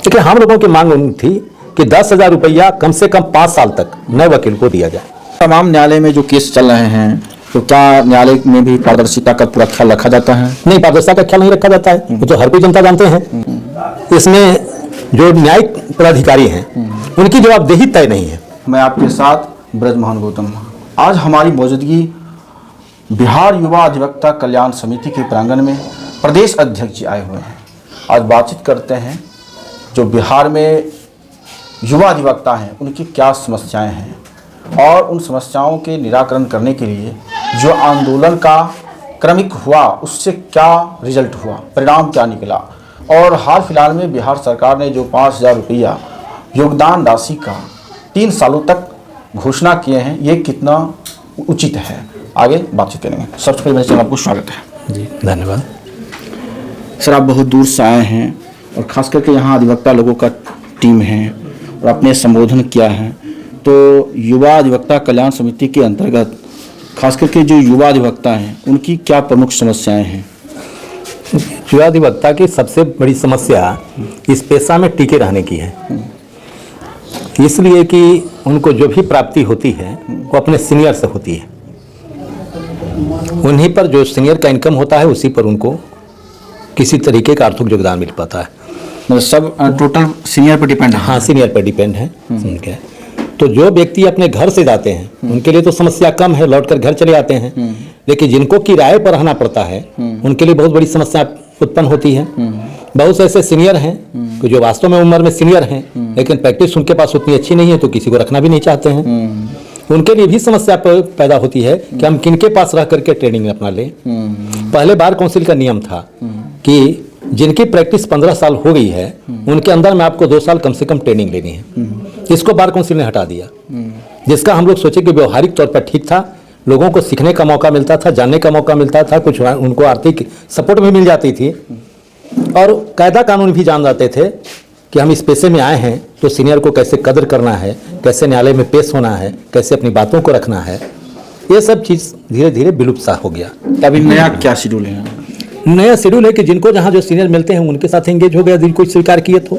देखिए, हम लोगों की मांग थी कि 10,000 रुपया कम से कम 5 साल तक नए वकील को दिया जाए। तमाम न्यायालय में जो केस चल रहे हैं तो क्या न्यायालय में भी पारदर्शिता का पूरा ख्याल रखा जाता है? नहीं, पारदर्शिता का ख्याल नहीं रखा जाता है, वो तो हर कोई जनता जानते हैं। इसमें जो न्यायिक पदाधिकारी हैं उनकी जवाबदेही तय नहीं है। मैं आपके साथ ब्रजमोहन गौतम। आज हमारी मौजूदगी बिहार युवा अधिवक्ता कल्याण समिति के प्रांगण में प्रदेश अध्यक्ष जी आए हुए हैं। आज बातचीत करते हैं जो बिहार में युवा अधिवक्ता हैं उनकी क्या समस्याएं हैं और उन समस्याओं के निराकरण करने के लिए जो आंदोलन का क्रमिक हुआ उससे क्या रिजल्ट हुआ, परिणाम क्या निकला, और हाल फिलहाल में बिहार सरकार ने जो 5,000 रुपया योगदान राशि का 3 सालों तक घोषणा किए हैं, ये कितना उचित है, आगे बातचीत करेंगे। सबसे पहले मेरे चैनल आपको स्वागत है। जी, धन्यवाद। सर, आप बहुत दूर से आए हैं और ख़ास करके यहाँ अधिवक्ता लोगों का टीम है और आपने संबोधन किया है, तो युवा अधिवक्ता कल्याण समिति के अंतर्गत खास करके जो युवा अधिवक्ता हैं उनकी क्या प्रमुख समस्याएं हैं? युवा अधिवक्ता की सबसे बड़ी समस्या इस पेशा में टिके रहने की है, इसलिए कि उनको जो भी प्राप्ति होती है वो अपने सीनियर से होती है। उन्हीं पर जो सीनियर का इनकम होता है उसी पर उनको किसी तरीके का आर्थिक योगदान मिल पाता है। मतलब सब टोटल सीनियर पर डिपेंड है? हाँ, सीनियर पर डिपेंड है उनके। तो जो व्यक्ति अपने घर से जाते हैं उनके लिए तो समस्या कम है, लौटकर घर चले आते हैं, लेकिन जिनको किराए पर रहना पड़ता है उनके लिए बहुत बड़ी समस्या उत्पन्न होती है। बहुत से ऐसे सीनियर हैं कि जो वास्तव में उम्र में सीनियर हैं लेकिन प्रैक्टिस उनके पास उतनी अच्छी नहीं है, तो किसी को रखना भी नहीं चाहते हैं। उनके लिए भी समस्या पैदा होती है कि हम किनके पास रह करके ट्रेनिंग अपना लें। पहले बार काउंसिल का नियम था कि जिनकी प्रैक्टिस 15 साल हो गई है उनके अंदर में आपको 2 साल कम से कम ट्रेनिंग लेनी है। इसको बार काउंसिल ने हटा दिया, जिसका हम लोग सोचे कि व्यवहारिक तौर पर ठीक था, लोगों को सीखने का मौका मिलता था, जानने का मौका मिलता था, कुछ उनको आर्थिक सपोर्ट भी मिल जाती थी और कायदा कानून भी जान जाते थे कि हम इस पेशे में आए हैं तो सीनियर को कैसे कदर करना है, कैसे न्यायालय में पेश होना है, कैसे अपनी बातों को रखना है। ये सब चीज़ धीरे धीरे विलुप्त सा हो गया। अभी नया क्या शेड्यूल है? नया शेड्यूल है कि जिनको जहाँ जो सीनियर मिलते हैं उनके साथ एंगेज हो गया, जिनको स्वीकार किए तो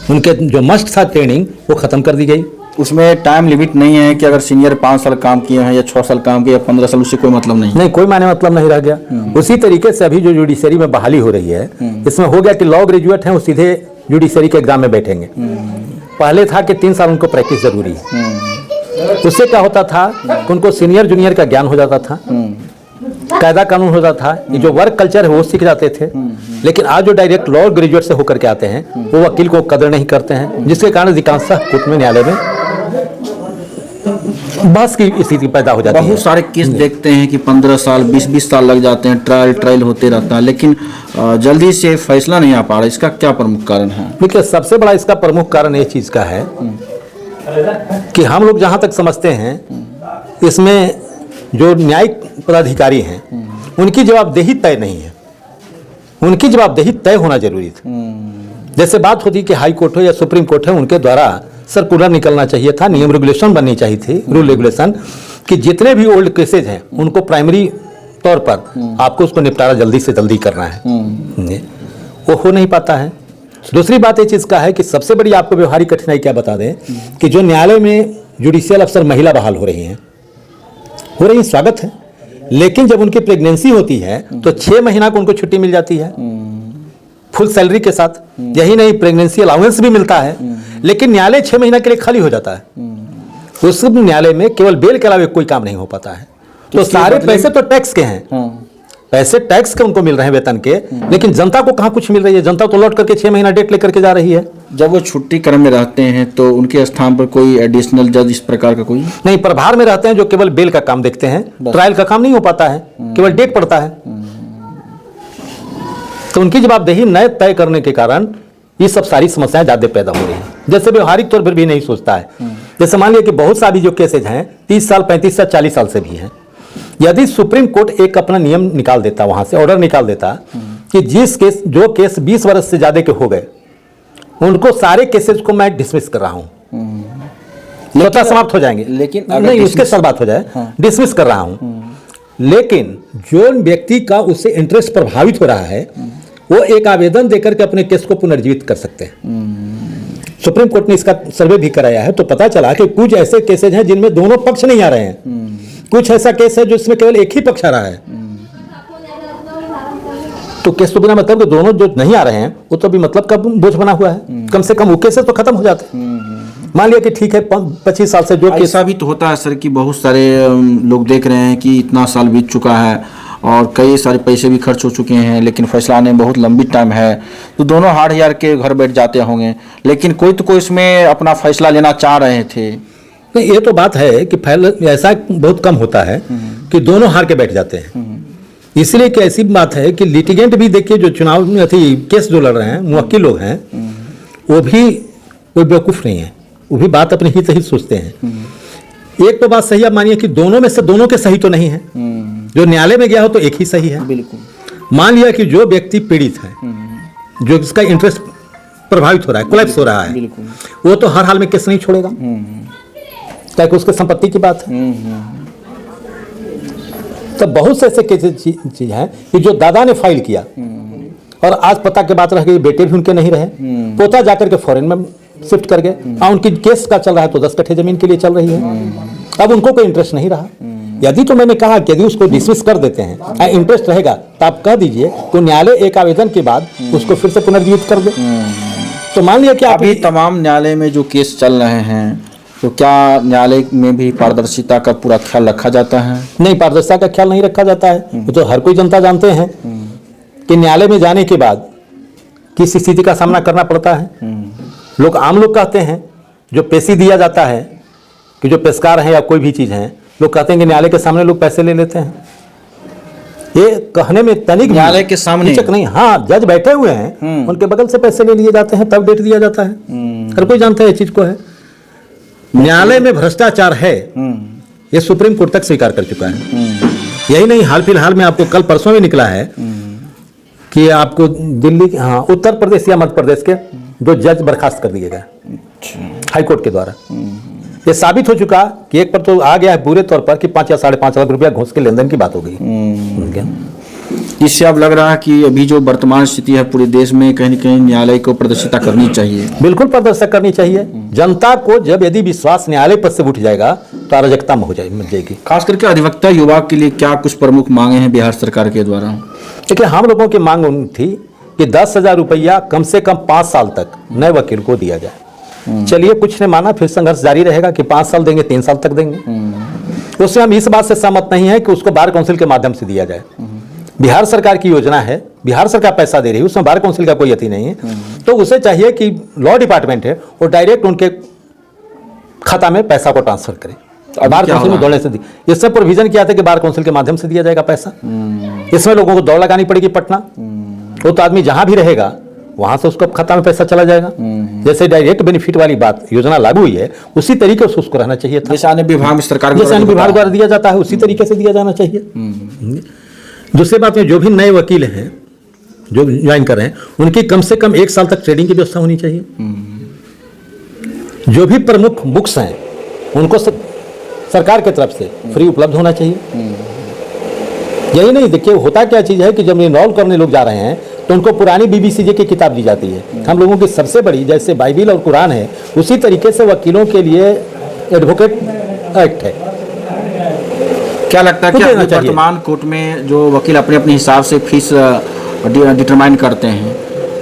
उनके जो मस्ट था ट्रेनिंग वो खत्म कर दी गई। उसमें टाइम लिमिट नहीं है कि अगर सीनियर 5 साल काम किए हैं या 6 साल काम किए या 15 साल, उससे कोई मतलब नहीं, कोई माने मतलब नहीं रह गया। उसी तरीके से अभी जो जुडिशरी में बहाली हो रही है इसमें हो गया कि लॉ ग्रेजुएट हैं वो सीधे जुडिशरी के एग्जाम में बैठेंगे। पहले था कि 3 साल उनको प्रैक्टिस जरूरी है। उससे क्या होता था कि उनको सीनियर जूनियर का ज्ञान हो जाता था, कायदा कानून हो जाता था, ये जो वर्क कल्चर है वो सीख जाते थे। लेकिन आज जो डायरेक्ट लॉ ग्रेजुएट से होकर के आते हैं वो वकील को कदर नहीं करते हैं, जिसके कारण अधिकांश कोर्ट में न्यायालय में बहस की स्थिति पैदा हो जाती है। बहुत सारे केस देखते हैं कि 15 साल 20 साल लग जाते हैं, ट्रायल होते रहता है, लेकिन जल्दी से फैसला नहीं आ पा रहा। इसका क्या प्रमुख कारण है? देखिए, सबसे बड़ा इसका प्रमुख कारण ये चीज़ का है कि हम लोग जहाँ तक समझते हैं इसमें जो न्यायिक पदाधिकारी हैं उनकी जवाबदेही तय नहीं है। उनकी जवाबदेही तय होना जरूरी था। जैसे बात होती कि हाई कोर्ट हो या सुप्रीम कोर्ट है, उनके द्वारा सर्कुलर निकलना चाहिए था, नियम रेगुलेशन बननी चाहिए थी, रूल रेगुलेशन, कि जितने भी ओल्ड केसेज हैं उनको प्राइमरी तौर पर आपको उसको निपटारा जल्दी से जल्दी करना है। वो हो नहीं पाता है। दूसरी बात ये चीज़ का है कि सबसे बड़ी आपको व्यवहारिक कठिनाई क्या बता दें कि जो न्यायालय में जुडिशियल अफसर महिला बहाल हो रही हैं, स्वागत है, लेकिन जब उनकी प्रेगनेंसी होती है तो 6 महीना को उनको छुट्टी मिल जाती है फुल सैलरी के साथ। यही नहीं, प्रेगनेंसी अलाउंस भी मिलता है, लेकिन न्यायालय 6 महीना के लिए खाली हो जाता है। उस न्यायालय में केवल बेल के अलावा कोई काम नहीं हो पाता है। तो सारे पैसे तो टैक्स के हैं, पैसे टैक्स के उनको मिल रहे हैं वेतन के, लेकिन जनता को कहाँ कुछ मिल रही है। जनता तो लौट करके 6 महीना डेट लेकर के जा रही है। जब वो छुट्टी क्रम में रहते हैं तो उनके स्थान पर कोई एडिशनल जज इस प्रकार का कोई नहीं, प्रभार में रहते हैं जो केवल बेल का काम देखते हैं, ट्रायल का काम नहीं हो पाता है, केवल डेट पड़ता है। तो उनकी जवाबदेही नए तय करने के कारण ये सब सारी समस्याएं ज्यादा पैदा हो रही हैं। जैसे व्यवहारिक तौर पर भी नहीं सोचता है। जैसे मान लिया कि बहुत सारी जो केसेज हैं 30 साल 35 साल 40 साल से भी हैं। यदि सुप्रीम कोर्ट एक अपना नियम निकाल देता, वहां से ऑर्डर निकाल देता कि जो केस 20 वर्ष से ज्यादा के हो गए उनको सारे केसेज को मैं डिसमिस कर रहा हूं, स्वतः समाप्त हो जाएंगे। लेकिन नहीं, उसके साथ बात हो जाए, डिसमिस कर रहा हूं, लेकिन जो व्यक्ति का उससे इंटरेस्ट प्रभावित हो रहा है वो एक आवेदन देकर के अपने केस को पुनर्जीवित कर सकते हैं। सुप्रीम कोर्ट ने इसका सर्वे भी कराया है, तो पता चला कि कुछ ऐसे केसेज हैं जिनमें दोनों पक्ष नहीं आ रहे हैं, कुछ ऐसा केस है जिसमें केवल एक ही पक्ष आ रहा है। तो केस तो बिना मतलब कि दोनों जो नहीं आ रहे हैं वो तो भी मतलब का बोझ बना हुआ है, कम से कम वो केसेस तो खत्म हो जाते हैं। मान लिया कि ठीक है 25 साल से जो केस, ऐसा भी तो होता है सर कि बहुत सारे लोग देख रहे हैं कि इतना साल बीत चुका है और कई सारे पैसे भी खर्च हो चुके हैं, लेकिन फैसला आने में बहुत लंबी टाइम है, तो दोनों हार हार के घर बैठ जाते होंगे, लेकिन कोई तो कोई इसमें अपना फैसला लेना चाह रहे थे। नहीं, ये तो बात है कि ऐसा बहुत कम होता है कि दोनों हार के बैठ जाते हैं। इसलिए कि ऐसी बात है कि लिटिगेंट भी देखिए, जो चुनाव में केस जो लड़ रहे हैं, मुवक्किल लोग हैं, वो भी कोई बेवकूफ़ नहीं है, वो भी बात अपने हित सोचते हैं। एक तो बात सही, आप मानिए कि दोनों में से दोनों के सही तो नहीं है, जो न्यायालय में गया हो तो एक ही सही है। बिल्कुल। मान लिया कि जो व्यक्ति पीड़ित है, जो जिसका इंटरेस्ट प्रभावित हो रहा है, कोलैप्स हो रहा है, वो तो हर हाल में केस नहीं छोड़ेगा, ताकि उसके संपत्ति की बात है। तो बहुत से ऐसे चीज हैं कि जो दादा ने फाइल किया और आज पता के बात रह गई, बेटे भी उनके नहीं रहे, पोता जाकर के फॉरेन में शिफ्ट कर गए, उनकी केस का चल रहा है तो 10 कट्ठे जमीन के लिए चल रही है, अब उनको कोई इंटरेस्ट नहीं रहा। यदि तो मैंने कहा कि यदि उसको डिसमिस कर देते हैं, इंटरेस्ट रहेगा, तो आप कह दीजिए तो न्यायालय एक आवेदन के बाद उसको फिर से पुनर्जीवित कर दे। तो मान लिया कि अभी तमाम न्यायालय में जो केस चल रहे हैं, तो क्या न्यायालय में भी पारदर्शिता का पूरा ख्याल रखा जाता है? नहीं, पारदर्शिता का ख्याल नहीं रखा जाता है। वो तो हर कोई जनता जानते हैं कि न्यायालय में जाने के बाद किस स्थिति का सामना करना पड़ता है। लोग, आम लोग कहते हैं, जो पेशी दिया जाता है कि जो पेशकार हैं या कोई भी चीज़ है, लोग कहते हैं कि न्यायालय के सामने लोग पैसे ले लेते हैं। ये कहने में तनिक न्यायालय के सामने हिचक नहीं, हाँ, जज बैठे हुए हैं, उनके बगल से पैसे ले लिए जाते हैं, तब डेट दिया जाता है। हर कोई जानता है ये चीज को है। न्यायालय में भ्रष्टाचार है, ये सुप्रीम कोर्ट तक स्वीकार कर चुका है। यही नहीं, हाल फिलहाल में आपको कल परसों में निकला है कि आपको दिल्ली, हाँ, उत्तर प्रदेश या मध्य प्रदेश के 2 जज बर्खास्त कर दिए गए हाईकोर्ट के द्वारा। ये साबित हो चुका कि एक पर तो आ गया है पूरे तौर पर कि 5 या 5.5 लाख रुपया घूस के लेन देन की बात हो गई। इससे अब लग रहा है कि अभी जो वर्तमान स्थिति है पूरे देश में, कहीं न कहीं न्यायालय को पारदर्शिता करनी चाहिए। बिल्कुल पारदर्शिता करनी चाहिए। जनता को जब यदि विश्वास न्यायालय पर से उठ जाएगा तो अराजकता में हो जाएगी। खास करके अधिवक्ता युवा के लिए क्या कुछ प्रमुख मांगे हैं बिहार सरकार के द्वारा? देखिए, हम लोगों की मांग थी कि 10,000 रुपया कम से कम 5 साल तक नए वकील को दिया जाए। चलिए, कुछ ने माना, फिर संघर्ष जारी रहेगा कि 5 साल देंगे, 3 साल तक देंगे। उसमें हम इस बात से सहमत नहीं है कि उसको बार काउंसिल के माध्यम से दिया जाए। बिहार सरकार की योजना है, बिहार सरकार पैसा दे रही है, उसमें बार काउंसिल का कोई अति नहीं है। तो उसे चाहिए कि लॉ डिपार्टमेंट है वो डायरेक्ट उनके खाता में पैसा को ट्रांसफर करे। बार काउंसिल में दौड़ने से इससे प्रोविजन किया था कि बार काउंसिल के माध्यम से दिया जाएगा पैसा। इसमें लोगों को दौड़ लगानी पड़ेगी पटना, वो तो आदमी जहां भी रहेगा वहां से उसको खाता में पैसा चला जाएगा। जैसे डायरेक्ट बेनिफिट वाली बात योजना लागू हुई है, उसी तरीके से उसको रहना चाहिए था। जैसे अन्य विभाग में सरकार विभाग द्वारा दिया जाता है, उसी तरीके से दिया जाना चाहिए। दूसरी बात में, जो भी नए वकील हैं जो ज्वाइन कर रहे हैं, उनकी कम से कम 1 साल तक ट्रेनिंग की व्यवस्था होनी चाहिए। जो भी प्रमुख बुक्स हैं उनको सरकार की तरफ से फ्री उपलब्ध होना चाहिए। यही नहीं, देखिए होता क्या चीज़ है कि जब इन्वॉल्व करने लोग जा रहे हैं तो उनको पुरानी BBCJ की किताब दी जाती है। हम लोगों की सबसे बड़ी, जैसे बाइबिल और कुरान है, उसी तरीके से वकीलों के लिए एडवोकेट एक्ट है। क्या लगता है कि वर्तमान कोर्ट में जो वकील अपने अपने हिसाब से फीस डिटरमाइन करते हैं,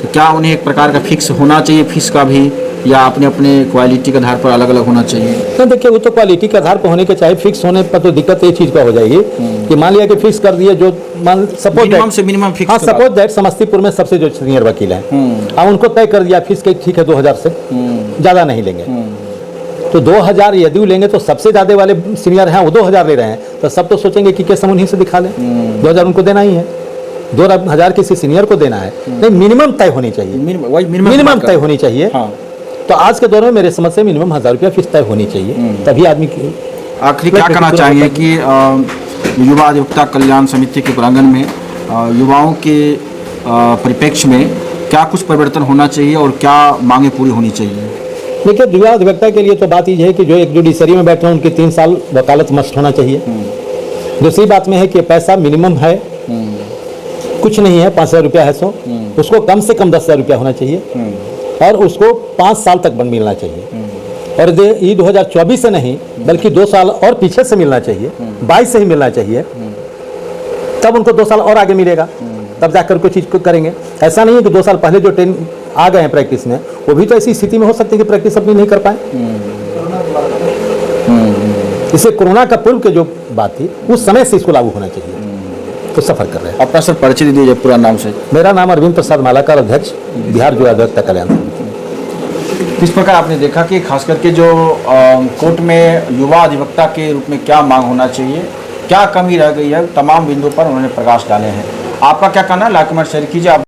तो क्या उन्हें एक प्रकार का फिक्स होना चाहिए फीस का भी, या अपने अपने क्वालिटी के आधार पर अलग अलग होना चाहिए? तो देखिए, वो तो क्वालिटी के आधार पर होने के चाहे फिक्स होने पर तो दिक्कत ये चीज़ का हो जाएगी कि मान लिया कि फिक्स कर दिए, जो मान मिनिमम फिक्स, हाँ, सपोज दैट समस्तीपुर में सबसे जो सीनियर वकील हैं, अब उनको तय कर दिया फीस के, ठीक है 2000 से ज़्यादा नहीं लेंगे। तो 2000 यदि वो लेंगे तो सबसे ज़्यादा वाले सीनियर हैं वो 2000 ले रहे हैं, तो सब तो सोचेंगे कि केस हम उन्हीं से दिखा लें। 2000 उनको देना ही है, 2000 किसी सीनियर को देना है। नहीं, मिनिमम तय होनी चाहिए, मिनिमम तय होनी चाहिए। तो आज के दौर में मेरे समझ से मिनिमम 1000 रुपया फीस तय होनी चाहिए, तभी आदमी की। आखिरी क्या कहना चाहिए कि युवा अधिवक्ता कल्याण समिति के प्रांगण में युवाओं के परिप्रेक्ष्य में क्या कुछ परिवर्तन होना चाहिए और क्या मांगे पूरी होनी चाहिए? देखिए, युवा अधिवक्ता के लिए तो बात ये है कि जो एक जुडिशरी में बैठे हैं उनके 3 साल वकालत मस्ट होना चाहिए। दूसरी बात में है कि पैसा मिनिमम है, कुछ नहीं है, 5000 रुपया है। उसको कम से कम 10,000 रुपया होना चाहिए और उसको 5 साल तक बंद मिलना चाहिए। और ये 2024 से नहीं बल्कि 2 साल और पीछे से मिलना चाहिए, 22 से ही मिलना चाहिए, तब उनको 2 साल और आगे मिलेगा, तब जाकर कोई चीज़ को करेंगे। ऐसा नहीं है कि 2 साल पहले जो ट्रेन आ गए हैं प्रैक्टिस में, वो भी तो ऐसी स्थिति में हो सकती है कि प्रैक्टिस अपनी नहीं कर पाए। इससे कोरोना का पूर्व के जो बात थी उस समय से इसको लागू होना चाहिए, तो सफर कर रहे हैं। अपना सर परिचय दे दीजिए पूरा नाम से। मेरा नाम अरविंद प्रसाद मालाकर, अध्यक्ष बिहार युवा अधिवक्ता कल्याण समिति। इस प्रकार आपने देखा कि खास करके जो कोर्ट में युवा अधिवक्ता के रूप में क्या मांग होना चाहिए, क्या कमी रह गई है, तमाम बिंदुओं पर उन्होंने प्रकाश डाले हैं। आपका क्या कहना है, लाइक कमेंट शेयर कीजिए। आप